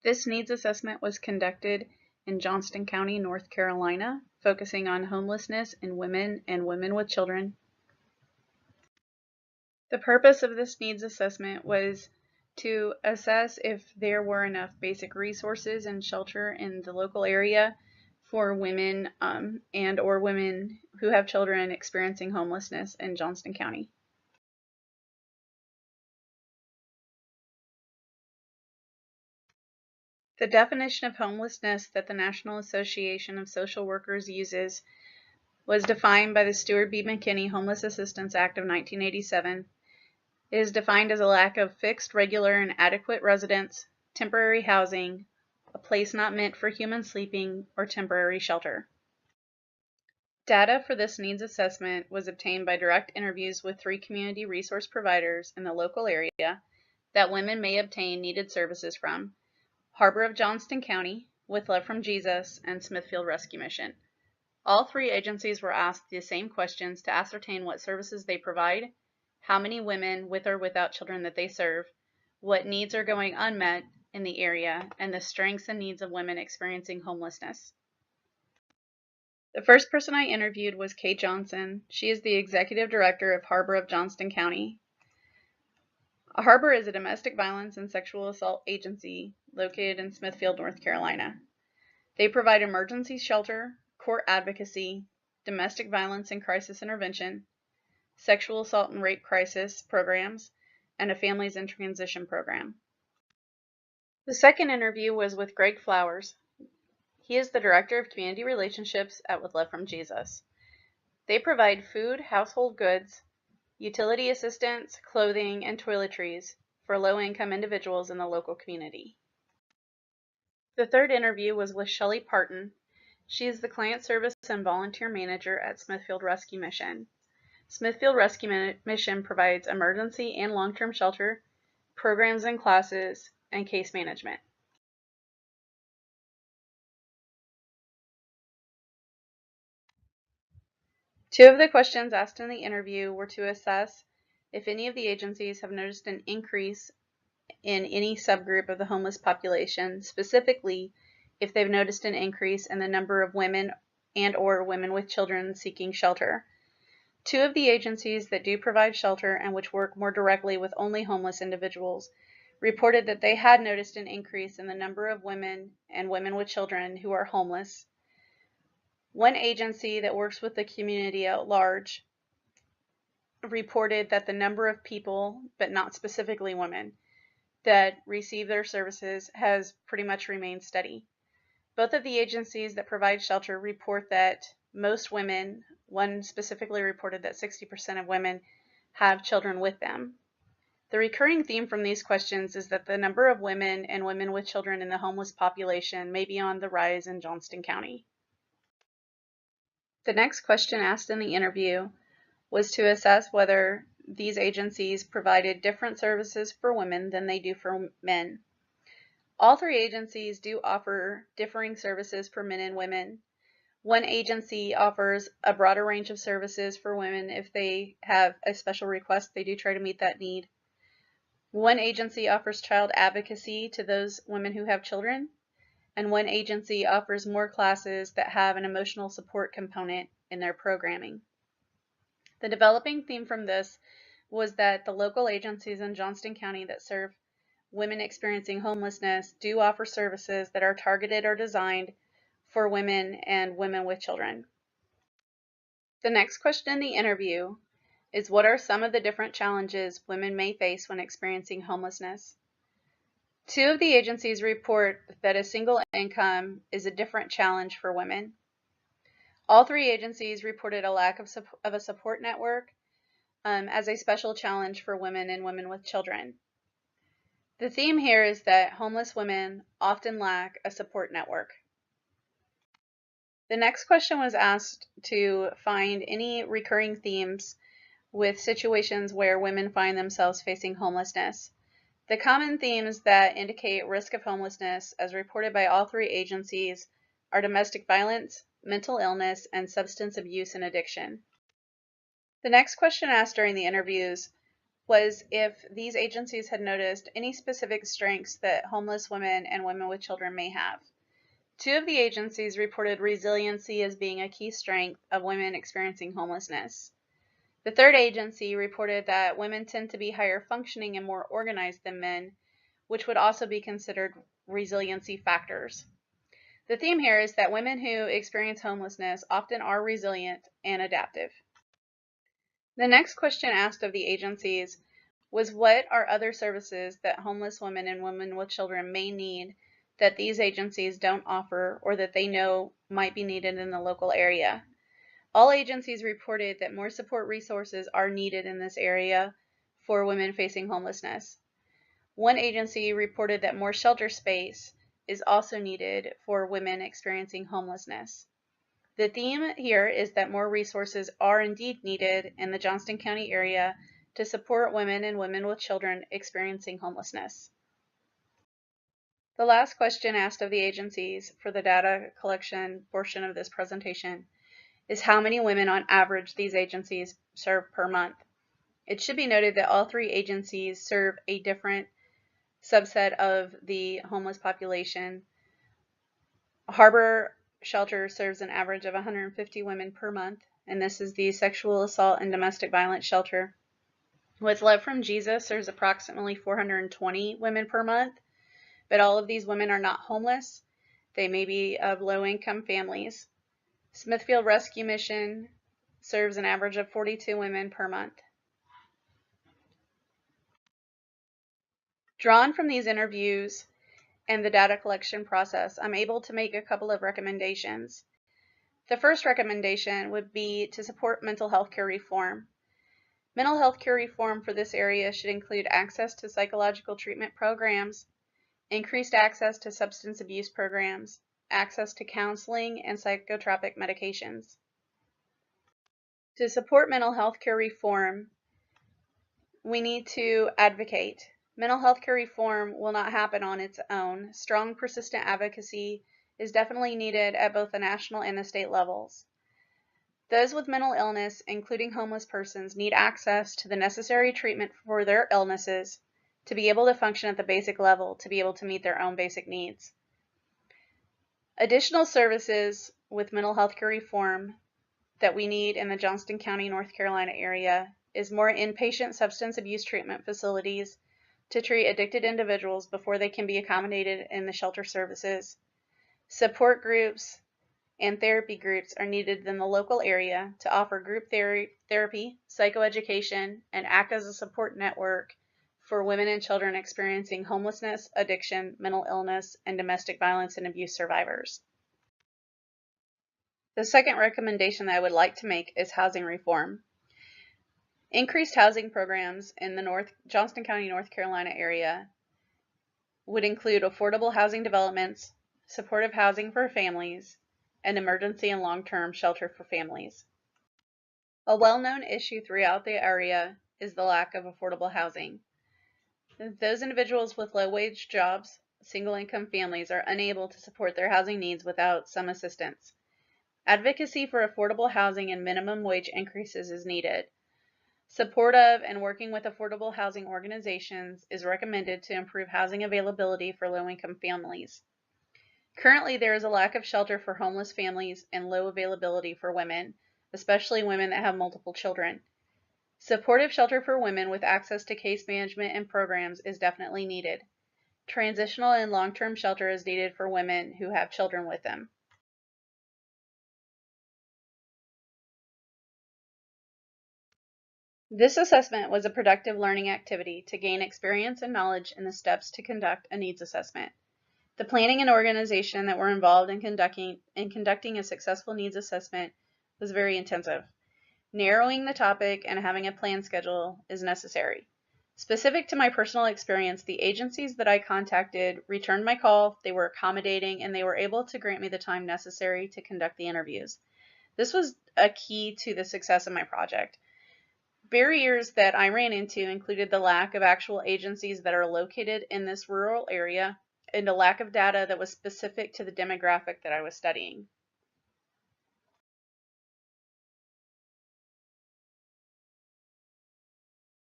This needs assessment was conducted in Johnston County, North Carolina, focusing on homelessness in women and women with children. The purpose of this needs assessment was to assess if there were enough basic resources and shelter in the local area for women and or women who have children experiencing homelessness in Johnston County. The definition of homelessness that the National Association of Social Workers uses was defined by the Stewart B. McKinney Homeless Assistance Act of 1987. It is defined as a lack of fixed, regular, and adequate residence, temporary housing, a place not meant for human sleeping, or temporary shelter. Data for this needs assessment was obtained by direct interviews with 3 community resource providers in the local area that women may obtain needed services from: Harbor of Johnston County, With Love from Jesus, and Smithfield Rescue Mission. All 3 agencies were asked the same questions to ascertain what services they provide, how many women with or without children that they serve, what needs are going unmet in the area, and the strengths and needs of women experiencing homelessness. The first person I interviewed was Kay Johnson. She is the Executive Director of Harbor of Johnston County. Harbor is a domestic violence and sexual assault agency located in Smithfield, North Carolina. They provide emergency shelter, court advocacy, domestic violence and crisis intervention, sexual assault and rape crisis programs, and a families in transition program. The second interview was with Greg Flowers. He is the Director of Community Relationships at With Love from Jesus. They provide food, household goods, utility assistance, clothing, and toiletries for low-income individuals in the local community. The third interview was with Shelley Parton. She is the Client Service and Volunteer Manager at Smithfield Rescue Mission. Smithfield Rescue Mission provides emergency and long-term shelter, programs and classes, and case management. Two of the questions asked in the interview were to assess if any of the agencies have noticed an increase in any subgroup of the homeless population, specifically if they've noticed an increase in the number of women and or women with children seeking shelter. 2 of the agencies that do provide shelter and which work more directly with only homeless individuals reported that they had noticed an increase in the number of women and women with children who are homeless. One agency that works with the community at large reported that the number of people, but not specifically women, that receive their services has pretty much remained steady. Both of the agencies that provide shelter report that most women, one specifically reported that 60% of women have children with them. The recurring theme from these questions is that the number of women and women with children in the homeless population may be on the rise in Johnston County. The next question asked in the interview was to assess whether these agencies provided different services for women than they do for men. All 3 agencies do offer differing services for men and women. One agency offers a broader range of services for women. If they have a special request, they do try to meet that need. One agency offers child advocacy to those women who have children, and one agency offers more classes that have an emotional support component in their programming. The developing theme from this was that the local agencies in Johnston County that serve women experiencing homelessness do offer services that are targeted or designed for women and women with children. The next question in the interview is, what are some of the different challenges women may face when experiencing homelessness? 2 of the agencies report that a single income is a different challenge for women. All 3 agencies reported a lack of a support network as a special challenge for women and women with children. The theme here is that homeless women often lack a support network. The next question was asked to find any recurring themes with situations where women find themselves facing homelessness. The common themes that indicate risk of homelessness, as reported by all 3 agencies, are domestic violence, mental illness, and substance abuse and addiction. The next question asked during the interviews was if these agencies had noticed any specific strengths that homeless women and women with children may have. 2 of the agencies reported resiliency as being a key strength of women experiencing homelessness. The 3rd agency reported that women tend to be higher functioning and more organized than men, which would also be considered resiliency factors. The theme here is that women who experience homelessness often are resilient and adaptive. The next question asked of the agencies was, what are other services that homeless women and women with children may need that these agencies don't offer or that they know might be needed in the local area? All agencies reported that more support resources are needed in this area for women facing homelessness. One agency reported that more shelter space is also needed for women experiencing homelessness. The theme here is that more resources are indeed needed in the Johnston County area to support women and women with children experiencing homelessness. The last question asked of the agencies for the data collection portion of this presentation is how many women on average these agencies serve per month. It should be noted that all 3 agencies serve a different subset of the homeless population. Harbor Shelter serves an average of 150 women per month, and this is the sexual assault and domestic violence shelter. With Love from Jesus serves approximately 420 women per month, but all of these women are not homeless. They may be of low-income families. Smithfield Rescue Mission serves an average of 42 women per month. Drawn from these interviews and the data collection process, I'm able to make a couple of recommendations. The first recommendation would be to support mental health care reform. Mental health care reform for this area should include access to psychological treatment programs, increased access to substance abuse programs, access to counseling and psychotropic medications. To support mental health care reform, we need to advocate. Mental health care reform will not happen on its own. Strong, persistent advocacy is definitely needed at both the national and the state levels. Those with mental illness, including homeless persons, need access to the necessary treatment for their illnesses to be able to function at the basic level, to be able to meet their own basic needs. Additional services with mental health care reform that we need in the Johnston County, North Carolina area is more inpatient substance abuse treatment facilities to treat addicted individuals before they can be accommodated in the shelter services. Support groups and therapy groups are needed in the local area to offer group therapy, psychoeducation, and act as a support network for women and children experiencing homelessness, addiction, mental illness, and domestic violence and abuse survivors. The second recommendation that I would like to make is housing reform. Increased housing programs in the Johnston County, North Carolina area would include affordable housing developments, supportive housing for families, and emergency and long-term shelter for families. A well-known issue throughout the area is the lack of affordable housing. Those individuals with low-wage jobs, single-income families, are unable to support their housing needs without some assistance. Advocacy for affordable housing and minimum wage increases is needed. Support of and working with affordable housing organizations is recommended to improve housing availability for low-income families. Currently, there is a lack of shelter for homeless families and low availability for women, especially women that have multiple children. Supportive shelter for women with access to case management and programs is definitely needed. Transitional and long-term shelter is needed for women who have children with them. This assessment was a productive learning activity to gain experience and knowledge in the steps to conduct a needs assessment. The planning and organization that were involved in conducting a successful needs assessment was very intensive. Narrowing the topic and having a plan schedule is necessary. Specific to my personal experience, the agencies that I contacted returned my call, they were accommodating, and they were able to grant me the time necessary to conduct the interviews. This was a key to the success of my project. Barriers that I ran into included the lack of actual agencies that are located in this rural area and a lack of data that was specific to the demographic that I was studying.